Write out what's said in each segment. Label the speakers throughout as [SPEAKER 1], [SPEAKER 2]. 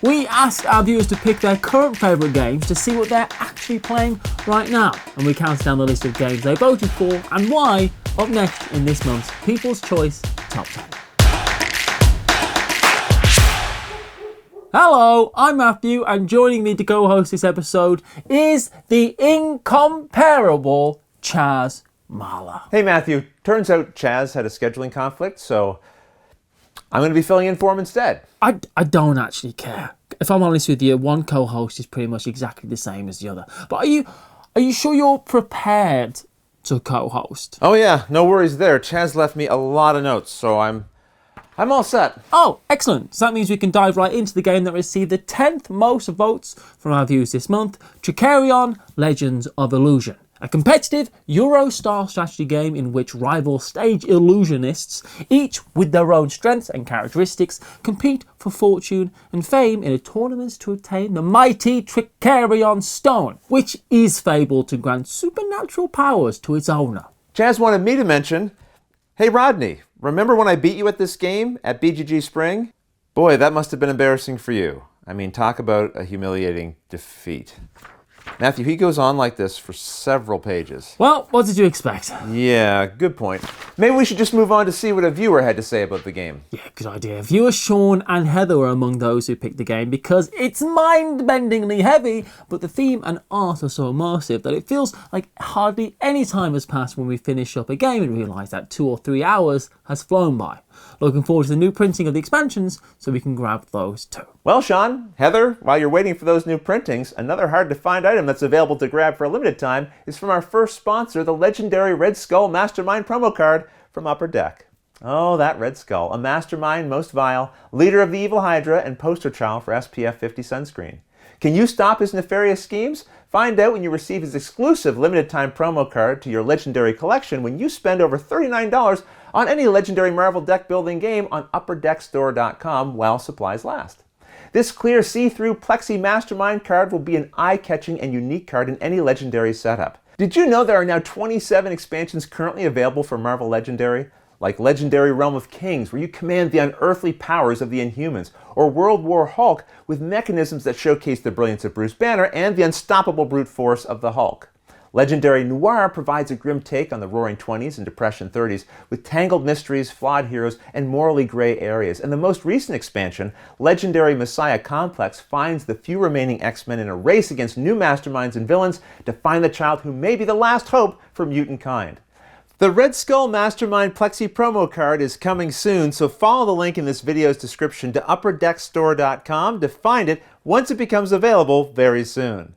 [SPEAKER 1] We asked our viewers to pick their current favourite games to see what they're actually playing right now, and we counted down the list of games they voted for and why up next in this month's People's Choice Top 10. Hello, I'm Matthew, and joining me to co-host this episode is the incomparable Chaz Marler.
[SPEAKER 2] Hey Matthew, turns out Chaz had a scheduling conflict, so I'm going to be filling in for him instead.
[SPEAKER 1] I don't actually care. If I'm honest with you, one co-host is pretty much exactly the same as the other. But are you sure you're prepared to co-host?
[SPEAKER 2] Oh yeah, no worries there. Chaz left me a lot of notes, so I'm all set.
[SPEAKER 1] Oh, excellent. So that means we can dive right into the game that received the 10th most votes from our viewers this month, Trickerion Legends of Illusion. A competitive Euro-style strategy game in which rival stage illusionists, each with their own strengths and characteristics, compete for fortune and fame in a tournament to obtain the mighty Trickerion Stone, which is fabled to grant supernatural powers to its owner.
[SPEAKER 2] Chaz wanted me to mention, hey Rodney, remember when I beat you at this game at BGG Spring? Boy, that must have been embarrassing for you. I mean, talk about a humiliating defeat. Matthew, he goes on like this for several pages.
[SPEAKER 1] Well, what did you expect?
[SPEAKER 2] Yeah, good point. Maybe we should just move on to see what a viewer had to say about the game.
[SPEAKER 1] Yeah, good idea. Viewers Sean and Heather were among those who picked the game because it's mind-bendingly heavy, but the theme and art are so immersive that it feels like hardly any time has passed when we finish up a game and realise that 2 or 3 hours has flown by. Looking forward to the new printing of the expansions so we can grab those too.
[SPEAKER 2] Well, Sean, Heather, while you're waiting for those new printings, another hard-to-find item that's available to grab for a limited time is from our first sponsor, the legendary Red Skull Mastermind promo card from Upper Deck. Oh, that Red Skull, a mastermind most vile, leader of the evil Hydra, and poster child for SPF 50 sunscreen. Can you stop his nefarious schemes? Find out when you receive his exclusive limited-time promo card to your legendary collection when you spend over $39 on any legendary Marvel deck-building game on upperdeckstore.com while supplies last. This clear see-through plexi mastermind card will be an eye-catching and unique card in any legendary setup. Did you know there are now 27 expansions currently available for Marvel Legendary? Like Legendary Realm of Kings, where you command the unearthly powers of the Inhumans, or World War Hulk, with mechanisms that showcase the brilliance of Bruce Banner and the unstoppable brute force of the Hulk. Legendary Noir provides a grim take on the Roaring 20s and Depression 30s, with tangled mysteries, flawed heroes, and morally gray areas. And the most recent expansion, Legendary Messiah Complex, finds the few remaining X-Men in a race against new masterminds and villains to find the child who may be the last hope for mutant kind. The Red Skull Mastermind plexi-promo card is coming soon, so follow the link in this video's description to upperdeckstore.com to find it once it becomes available very soon.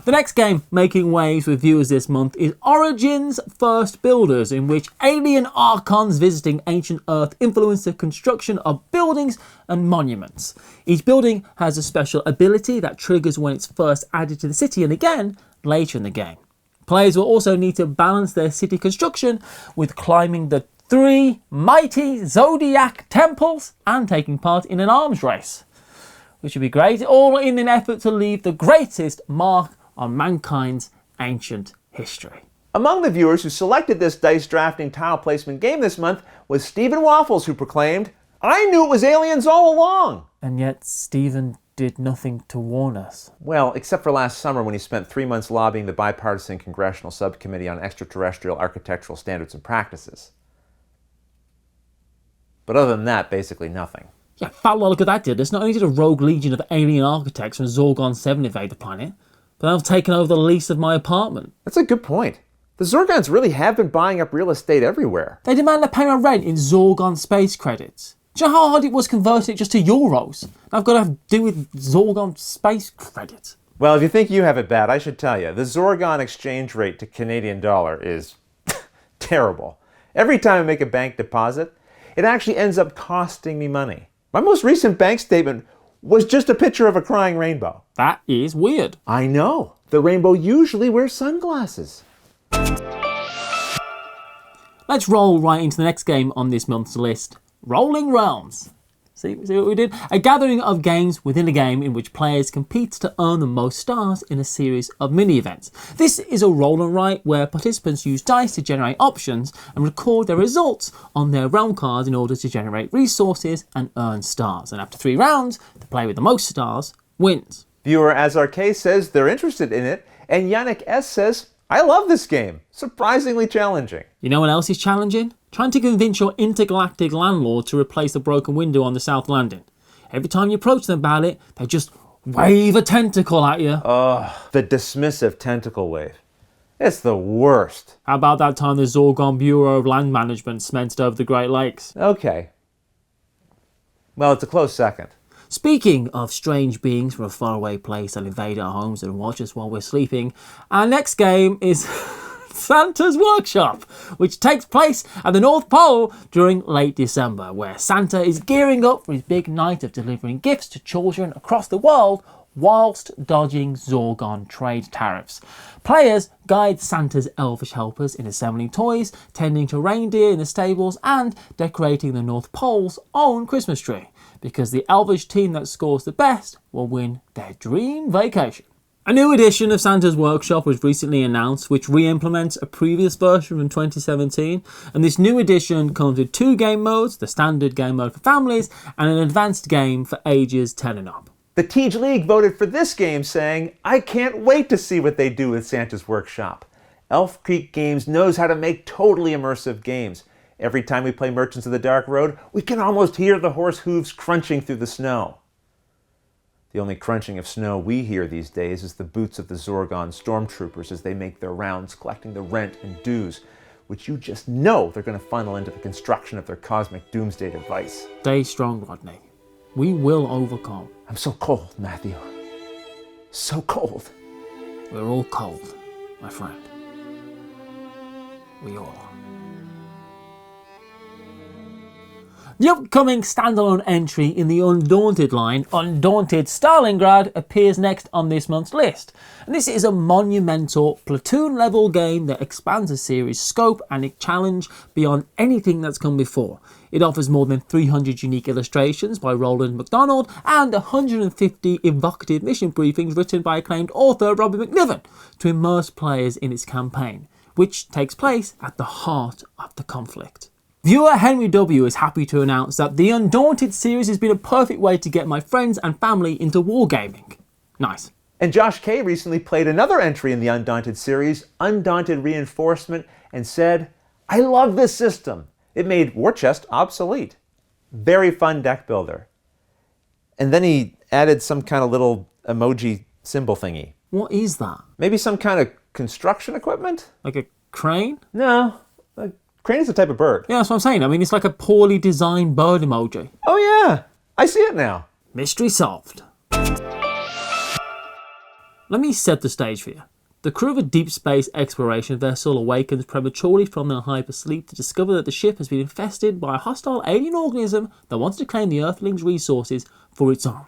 [SPEAKER 1] The next game making waves with viewers this month is Origins First Builders, in which alien archons visiting ancient Earth influence the construction of buildings and monuments. Each building has a special ability that triggers when it's first added to the city and again later in the game. Players will also need to balance their city construction with climbing the 3 mighty zodiac temples and taking part in an arms race, which would be great, all in an effort to leave the greatest mark on mankind's ancient history.
[SPEAKER 2] Among the viewers who selected this dice drafting tile placement game this month was Stephen Waffles, who proclaimed, "I knew it was aliens all along!"
[SPEAKER 1] And yet Stephen did nothing to warn us.
[SPEAKER 2] Well, except for last summer when he spent 3 months lobbying the bipartisan Congressional Subcommittee on Extraterrestrial Architectural Standards and Practices. But other than that, basically nothing.
[SPEAKER 1] Yeah, fat look at that did this. Not only did a rogue legion of alien architects from Zorgon 7 invade the planet, but they've taken over the lease of my apartment.
[SPEAKER 2] That's a good point. The Zorgons really have been buying up real estate everywhere.
[SPEAKER 1] They demand to pay my rent in Zorgon space credits. Do you know how hard it was converting it just to euros? I've got to do with Zorgon space credits.
[SPEAKER 2] Well, if you think you have it bad, I should tell you, the Zorgon exchange rate to Canadian dollar is terrible. Every time I make a bank deposit, it actually ends up costing me money. My most recent bank statement was just a picture of a crying rainbow.
[SPEAKER 1] That is weird.
[SPEAKER 2] I know. The rainbow usually wears sunglasses.
[SPEAKER 1] Let's roll right into the next game on this month's list. Rolling Realms. See what we did? A gathering of games within a game in which players compete to earn the most stars in a series of mini-events. This is a roll and write where participants use dice to generate options and record their results on their realm cards in order to generate resources and earn stars. And after 3 rounds, the player with the most stars wins.
[SPEAKER 2] Viewer Azark says they're interested in it, and Yannick S says, I love this game. Surprisingly challenging.
[SPEAKER 1] You know what else is challenging? Trying to convince your intergalactic landlord to replace the broken window on the South Landing. Every time you approach them about it, they just wave a tentacle at you.
[SPEAKER 2] Ugh, the dismissive tentacle wave. It's the worst.
[SPEAKER 1] How about that time the Zorgon Bureau of Land Management cemented over the Great Lakes?
[SPEAKER 2] Okay. Well, it's a close second.
[SPEAKER 1] Speaking of strange beings from a faraway place that invade our homes and watch us while we're sleeping, our next game is Santa's Workshop, which takes place at the North Pole during late December, where Santa is gearing up for his big night of delivering gifts to children across the world whilst dodging Zorgon trade tariffs. Players guide Santa's elvish helpers in assembling toys, tending to reindeer in the stables, and decorating the North Pole's own Christmas tree, because the elvish team that scores the best will win their dream vacation. A new edition of Santa's Workshop was recently announced, which re-implements a previous version from 2017, and this new edition comes with 2 game modes, the standard game mode for families and an advanced game for ages 10 and up.
[SPEAKER 2] The Tej League voted for this game, saying, I can't wait to see what they do with Santa's Workshop. Elf Creek Games knows how to make totally immersive games. Every time we play Merchants of the Dark Road, we can almost hear the horse hooves crunching through the snow. The only crunching of snow we hear these days is the boots of the Zorgon stormtroopers as they make their rounds collecting the rent and dues, which you just know they're going to funnel into the construction of their cosmic doomsday device.
[SPEAKER 1] Stay strong, Rodney. We will overcome.
[SPEAKER 2] I'm so cold, Matthew. So cold.
[SPEAKER 1] We're all cold, my friend. We all are. The upcoming standalone entry in the Undaunted line, Undaunted Stalingrad, appears next on this month's list. And this is a monumental platoon-level game that expands the series' scope and its challenge beyond anything that's come before. It offers more than 300 unique illustrations by Roland MacDonald and 150 evocative mission briefings written by acclaimed author Robbie McNiven to immerse players in its campaign, which takes place at the heart of the conflict. Viewer Henry W. is happy to announce that the Undaunted series has been a perfect way to get my friends and family into wargaming. Nice.
[SPEAKER 2] And Josh K. recently played another entry in the Undaunted series, Undaunted Reinforcement, and said, I love this system. It made War Chest obsolete. Very fun deck builder. And then he added some kind of little emoji symbol thingy.
[SPEAKER 1] What is that?
[SPEAKER 2] Maybe some kind of construction equipment?
[SPEAKER 1] Like a crane?
[SPEAKER 2] No. A crane is a type of bird.
[SPEAKER 1] Yeah, that's what I'm saying. I mean, it's like a poorly designed bird emoji.
[SPEAKER 2] Oh yeah, I see it now.
[SPEAKER 1] Mystery solved. Let me set the stage for you. The crew of a deep space exploration vessel awakens prematurely from their hypersleep to discover that the ship has been infested by a hostile alien organism that wants to claim the Earthlings' resources for its own.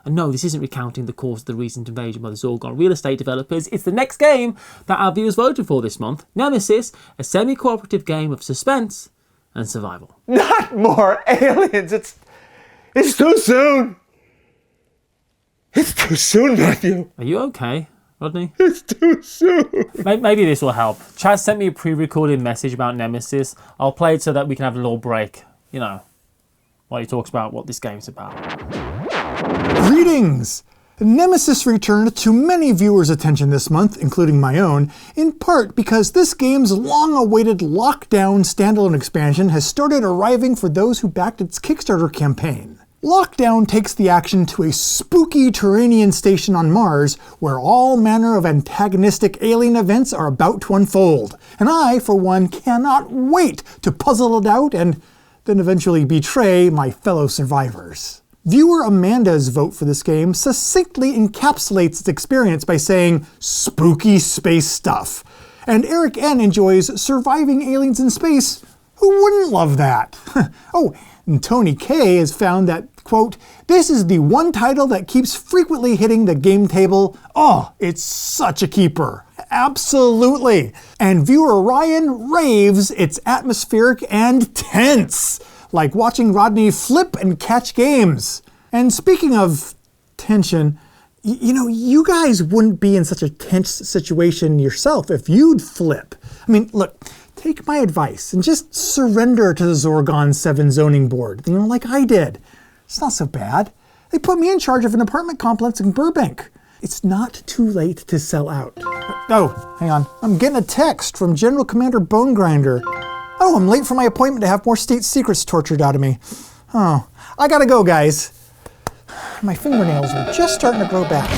[SPEAKER 1] And no, this isn't recounting the cause of the recent invasion by the Zorgon real estate developers. It's the next game that our viewers voted for this month, Nemesis, a semi-cooperative game of suspense and survival.
[SPEAKER 2] Not more aliens! It's too soon! It's too soon, Matthew!
[SPEAKER 1] Are you okay, Rodney?
[SPEAKER 2] It's too soon!
[SPEAKER 1] Maybe this will help. Chaz sent me a pre-recorded message about Nemesis. I'll play it so that we can have a little break, you know, while he talks about what this game's about.
[SPEAKER 3] Greetings! Nemesis returned to many viewers' attention this month, including my own, in part because this game's long-awaited Lockdown standalone expansion has started arriving for those who backed its Kickstarter campaign. Lockdown takes the action to a spooky Trickerion station on Mars, where all manner of antagonistic alien events are about to unfold, and I, for one, cannot wait to puzzle it out and then eventually betray my fellow survivors. Viewer Amanda's vote for this game succinctly encapsulates its experience by saying, spooky space stuff. And Eric N. enjoys surviving aliens in space. Who wouldn't love that? Oh, and Tony K. has found that, quote, this is the one title that keeps frequently hitting the game table. Oh, it's such a keeper. Absolutely. And viewer Ryan raves it's atmospheric and tense. like watching Rodney flip and catch games. And speaking of tension, you guys wouldn't be in such a tense situation yourself if you'd flip. I mean, look, take my advice and just surrender to the Zorgon 7 zoning board, like I did. It's not so bad. They put me in charge of an apartment complex in Burbank. It's not too late to sell out. Oh, hang on. I'm getting a text from General Commander Bone Grinder. Oh, I'm late for my appointment to have more state secrets tortured out of me. Oh, I gotta go, guys. My fingernails are just starting to grow back.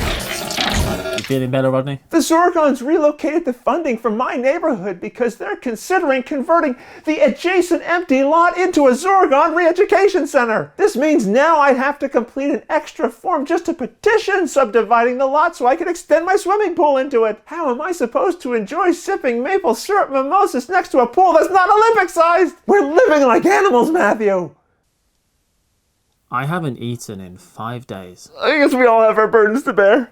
[SPEAKER 1] You feeling better, Rodney?
[SPEAKER 2] The Zorgons relocated the funding from my neighborhood because they're considering converting the adjacent empty lot into a Zorgon re-education center. This means now I'd have to complete an extra form just to petition subdividing the lot so I can extend my swimming pool into it. How am I supposed to enjoy sipping maple syrup mimosas next to a pool that's not Olympic-sized? We're living like animals, Matthew.
[SPEAKER 1] I haven't eaten in 5 days.
[SPEAKER 2] I guess we all have our burdens to bear.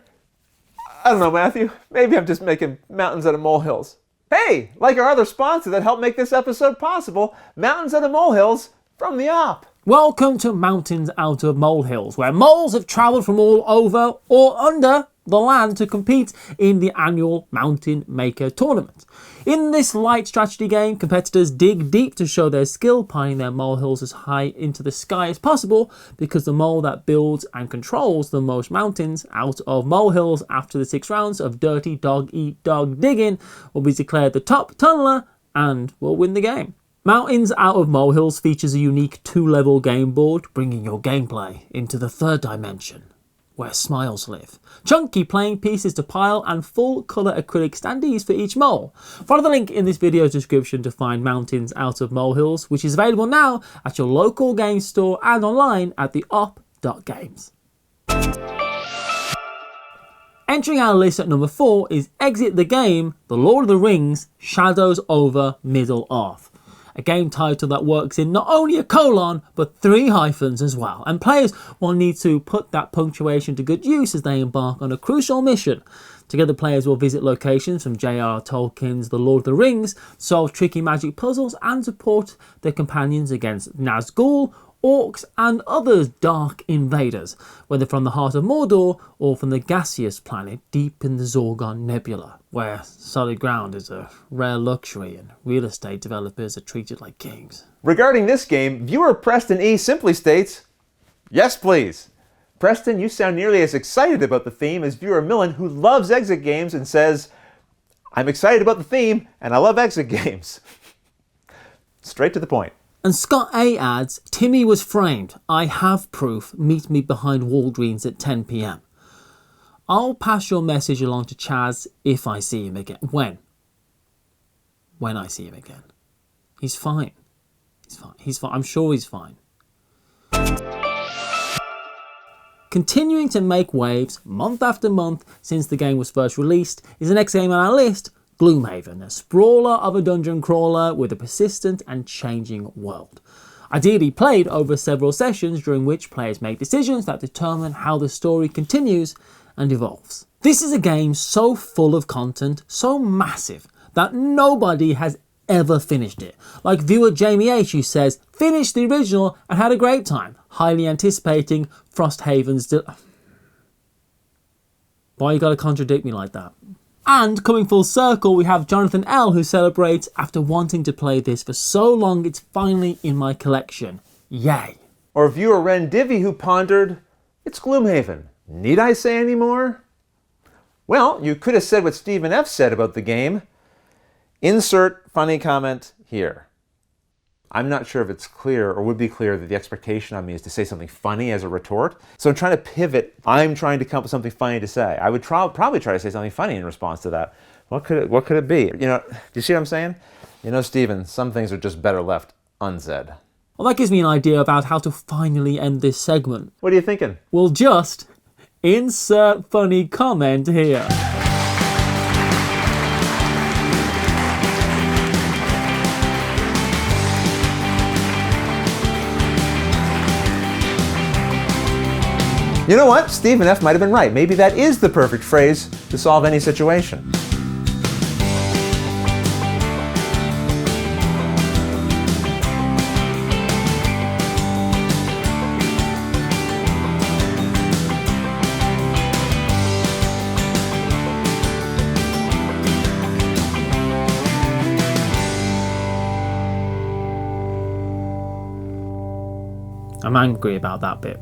[SPEAKER 2] I don't know, Matthew. Maybe I'm just making mountains out of molehills. Hey, like our other sponsor that helped make this episode possible, Mountains Out of Molehills from the Op.
[SPEAKER 1] Welcome to Mountains Out of Molehills, where moles have travelled from all over or under the land to compete in the annual Mountain Maker Tournament. In this light strategy game, competitors dig deep to show their skill, piling their molehills as high into the sky as possible, because the mole that builds and controls the most mountains out of molehills after the 6 rounds of dirty dog-eat-dog digging will be declared the top tunneler and will win the game. Mountains Out of Molehills features a unique 2-level game board, bringing your gameplay into the 3rd dimension, where smiles live. Chunky playing pieces to pile and full colour acrylic standees for each mole. Follow the link in this video's description to find Mountains Out of Molehills, which is available now at your local game store and online at theop.games. Entering our list at number 4 is Exit the Game, The Lord of the Rings, Shadows over Middle-earth. A game title that works in not only a colon, but 3 hyphens as well. And players will need to put that punctuation to good use as they embark on a crucial mission. Together, players will visit locations from J.R. Tolkien's The Lord of the Rings, solve tricky magic puzzles, and support their companions against Nazgul, orcs, and other dark invaders, whether from the heart of Mordor or from the gaseous planet deep in the Zorgon Nebula, where solid ground is a rare luxury and real estate developers are treated like kings.
[SPEAKER 2] Regarding this game, viewer Preston E. simply states, yes please. Preston, you sound nearly as excited about the theme as viewer Millen, who loves exit games and says, I'm excited about the theme and I love exit games. Straight to the point.
[SPEAKER 1] And Scott A adds, Timmy was framed. I have proof. Meet me behind Walgreens at 10 p.m. I'll pass your message along to Chaz if I see him again. When? When I see him again. He's fine. He's fine. He's fine. I'm sure he's fine. Continuing to make waves month after month since the game was first released is the next game on our list, Gloomhaven, a sprawler of a dungeon crawler with a persistent and changing world. Ideally played over several sessions during which players make decisions that determine how the story continues and evolves. This is a game so full of content, so massive, that nobody has ever finished it. Like viewer Jamie H, who says, finished the original and had a great time, highly anticipating Frosthaven's Why you gotta contradict me like that? And coming full circle, we have Jonathan L, who celebrates, after wanting to play this for so long, it's finally in my collection. Yay.
[SPEAKER 2] Or viewer Ren Divvy, who pondered, it's Gloomhaven. Need I say any more? Well, you could have said what Stephen F said about the game. Insert funny comment here. I'm not sure if it's clear or would be clear that the expectation on me is to say something funny as a retort. So I'm trying to pivot. I'm trying to come up with something funny to say. I would probably try to say something funny in response to that. What could it be? Do you see what I'm saying? Stephen, some things are just better left unsaid.
[SPEAKER 1] Well, that gives me an idea about how to finally end this segment.
[SPEAKER 2] What are you thinking?
[SPEAKER 1] We'll just insert funny comment here.
[SPEAKER 2] You know what? Stephen F. might have been right. Maybe that is the perfect phrase to solve any situation.
[SPEAKER 1] I'm angry about that bit.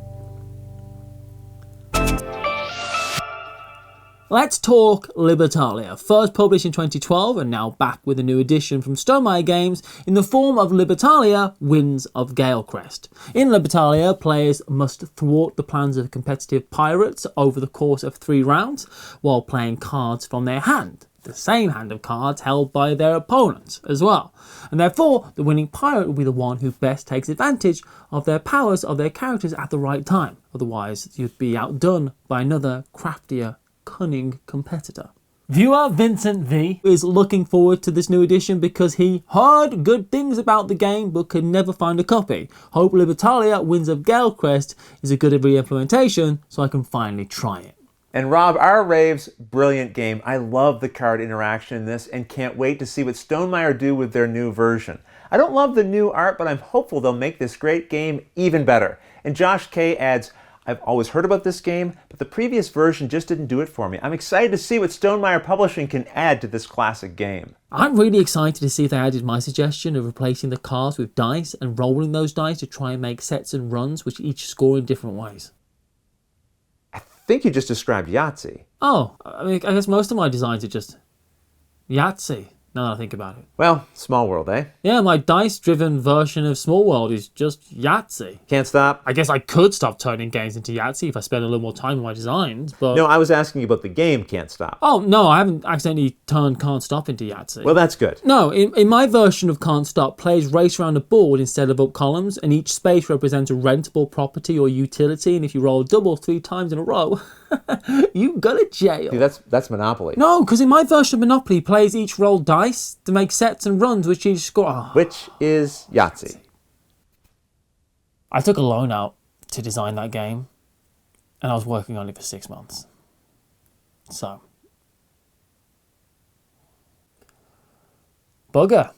[SPEAKER 1] Let's talk Libertalia, first published in 2012 and now back with a new edition from Stonemaier Games in the form of Libertalia, Winds of Galecrest. In Libertalia, players must thwart the plans of competitive pirates over the course of 3 rounds while playing cards from their hand, the same hand of cards held by their opponents as well. And therefore, the winning pirate will be the one who best takes advantage of their powers of their characters at the right time. Otherwise, you'd be outdone by another craftier, cunning competitor. Viewer Vincent V is looking forward to this new edition because he heard good things about the game but could never find a copy. Hope Libertalia Winds of Galecrest is a good re-implementation so I can finally try it.
[SPEAKER 2] And Rob R. raves, brilliant game. I love the card interaction in this and can't wait to see what Stonemaier do with their new version. I don't love the new art, but I'm hopeful they'll make this great game even better. And Josh K adds, I've always heard about this game, but the previous version just didn't do it for me. I'm excited to see what Stonemaier Publishing can add to this classic game.
[SPEAKER 1] I'm really excited to see if they added my suggestion of replacing the cards with dice and rolling those dice to try and make sets and runs which each score in different ways.
[SPEAKER 2] I think you just described Yahtzee.
[SPEAKER 1] Oh, I mean, I guess most of my designs are just Yahtzee, now that I think about it.
[SPEAKER 2] Well, small world, eh?
[SPEAKER 1] Yeah, my dice-driven version of Small World is just Yahtzee.
[SPEAKER 2] Can't stop?
[SPEAKER 1] I guess I could stop turning games into Yahtzee if I spent a little more time on my designs, but...
[SPEAKER 2] No, I was asking you about the game Can't Stop.
[SPEAKER 1] Oh, no, I haven't accidentally turned Can't Stop into Yahtzee.
[SPEAKER 2] Well, that's good.
[SPEAKER 1] No, in my version of Can't Stop, players race around a board instead of up columns, and each space represents a rentable property or utility, and if you roll double 3 times in a row, you go to jail.
[SPEAKER 2] See, that's Monopoly.
[SPEAKER 1] No, because in my version of Monopoly, players each roll dice to make sets and runs, which each score... Oh.
[SPEAKER 2] Which is Yahtzee.
[SPEAKER 1] I took a loan out to design that game, and I was working on it for 6 months. So... bugger.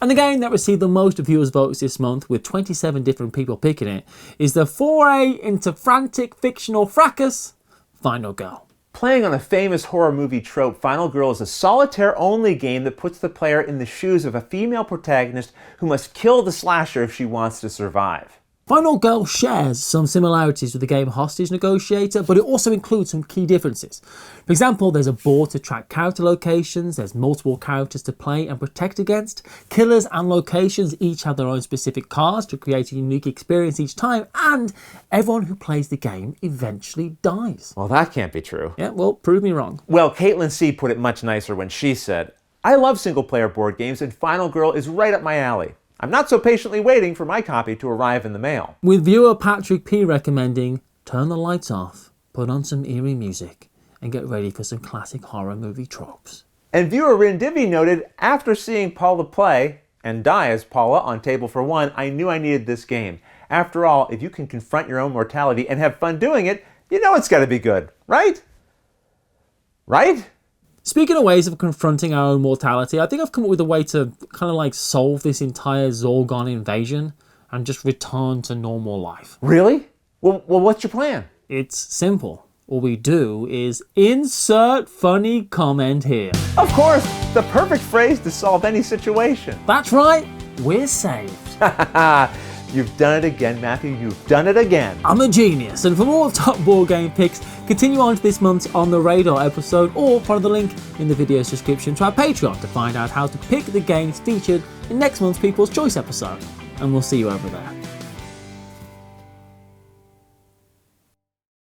[SPEAKER 1] And the game that received the most viewers' votes this month, with 27 different people picking it, is the foray into frantic fictional fracas, Final Girl.
[SPEAKER 2] Playing on a famous horror movie trope, Final Girl is a solitaire-only game that puts the player in the shoes of a female protagonist who must kill the slasher if she wants to survive.
[SPEAKER 1] Final Girl shares some similarities with the game Hostage Negotiator, but it also includes some key differences. For example, there's a board to track character locations, there's multiple characters to play and protect against, killers and locations each have their own specific cards to create a unique experience each time, and everyone who plays the game eventually dies.
[SPEAKER 2] Well, that can't be true.
[SPEAKER 1] Yeah, well, prove me wrong.
[SPEAKER 2] Well, Caitlin C. put it much nicer when she said, I love single-player board games and Final Girl is right up my alley. I'm not so patiently waiting for my copy to arrive in the mail.
[SPEAKER 1] With viewer Patrick P recommending, turn the lights off, put on some eerie music, and get ready for some classic horror movie tropes.
[SPEAKER 2] And viewer Rindivi noted, after seeing Paula play and die as Paula on Table for One, I knew I needed this game. After all, if you can confront your own mortality and have fun doing it, you know it's got to be good, right? Right?
[SPEAKER 1] Speaking of ways of confronting our own mortality, I think I've come up with a way to kind of like solve this entire Zorgon invasion and just return to normal life.
[SPEAKER 2] Really? Well, what's your plan?
[SPEAKER 1] It's simple. All we do is insert funny comment here.
[SPEAKER 2] Of course, the perfect phrase to solve any situation.
[SPEAKER 1] That's right, we're saved.
[SPEAKER 2] You've done it again, Matthew. You've done it again.
[SPEAKER 1] I'm a genius, and for more top board game picks, continue on to this month's On the Radar episode or follow the link in the video's description to our Patreon to find out how to pick the games featured in next month's People's Choice episode. And we'll see you over there.